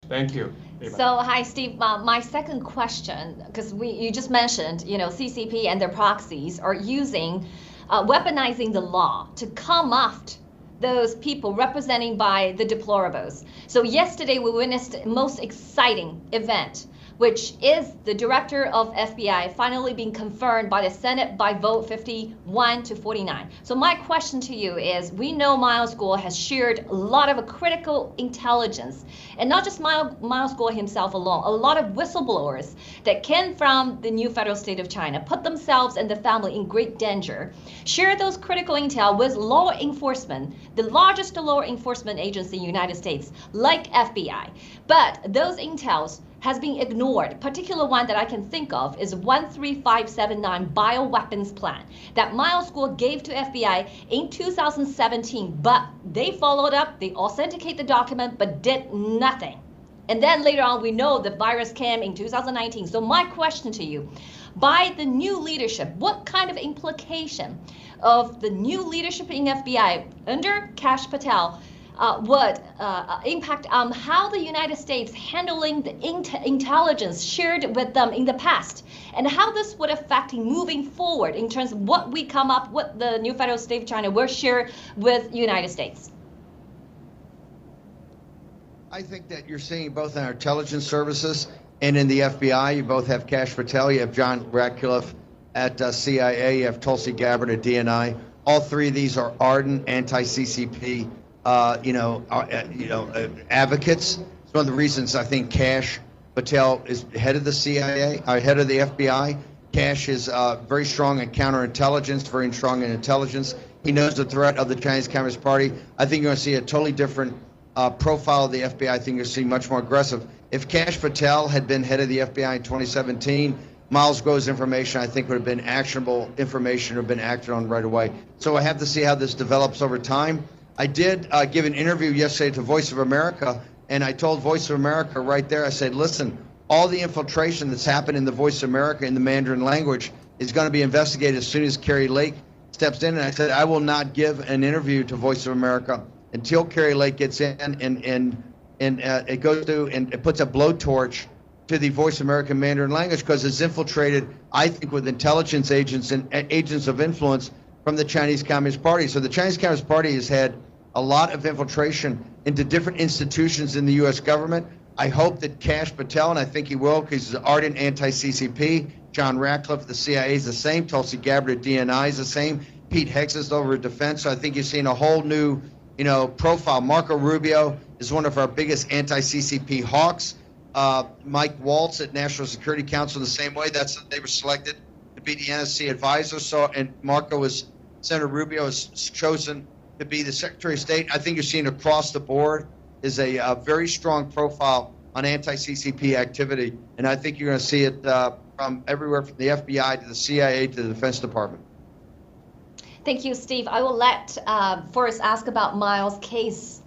Thank you. So, hi, Steve. My second question, because you just mentioned, CCP and their proxies are weaponizing the law to come after those people representing by the deplorables. So yesterday we witnessed the most exciting event, which is the director of FBI finally being confirmed by the Senate by vote 51-49. So my question to you is, we know Miles Guo has shared a lot of critical intelligence, and not just Miles Guo himself alone, a lot of whistleblowers that came from the new federal state of China, put themselves and the family in great danger, share those critical intel with law enforcement, the largest law enforcement agency in the United States, like FBI. But those intels has been ignored. Particular one that I can think of is 13579 bioweapons plan that Miles Guo gave to FBI in 2017, but they followed up, they authenticate the document, but did nothing. And then later on, we know the virus came in 2019. So my question to you, by the new leadership, what kind of implication of the new leadership in FBI under Kash Patel would impact on how the United States handling the intelligence shared with them in the past, and how this would affect moving forward in terms of what we come up with the new federal state of China will share with the United States? I think that you're seeing both in our intelligence services and in the FBI. You both have Kash Patel, you have John Ratcliffe at CIA, you have Tulsi Gabbard at DNI. All three of these are ardent anti-CCP advocates. It's one of the reasons I think Kash Patel is head of the CIA, head of the FBI. Kash is very strong in counterintelligence, very strong in intelligence. He knows the threat of the Chinese Communist Party. I think you're going to see a totally different profile of the FBI. I think you're seeing much more aggressive. If Kash Patel had been head of the FBI in 2017, Miles Guo's information, I think, would have been actionable information, would have been acted on right away. So I have to see how this develops over time. I did give an interview yesterday to Voice of America, and I told Voice of America right there, I said, listen, all the infiltration that's happened in the Voice of America in the Mandarin language is going to be investigated as soon as Kari Lake steps in. And I said, I will not give an interview to Voice of America until Kari Lake gets in and it goes through and it puts a blowtorch to the Voice of America Mandarin language, because it's infiltrated, I think, with intelligence agents and agents of influence from the Chinese Communist Party. So the Chinese Communist Party has had a lot of infiltration into different institutions in the U.S. government. I hope that Kash Patel, and I think he will, because he's an ardent anti-CCP, John Ratcliffe, the CIA is the same, Tulsi Gabbard at DNI is the same, Pete Hegseth over at Defense. So I think you're seeing a whole new, profile. Marco Rubio is one of our biggest anti-CCP hawks. Mike Waltz at National Security Council the same way. They were selected to be the NSC advisor. So, and Senator Rubio is chosen to be the Secretary of State. I think you're seeing across the board is a very strong profile on anti-CCP activity, and I think you're going to see it from everywhere, from the FBI to the CIA to the Defense Department. Thank you, Steve. I will let Forrest ask about Miles' case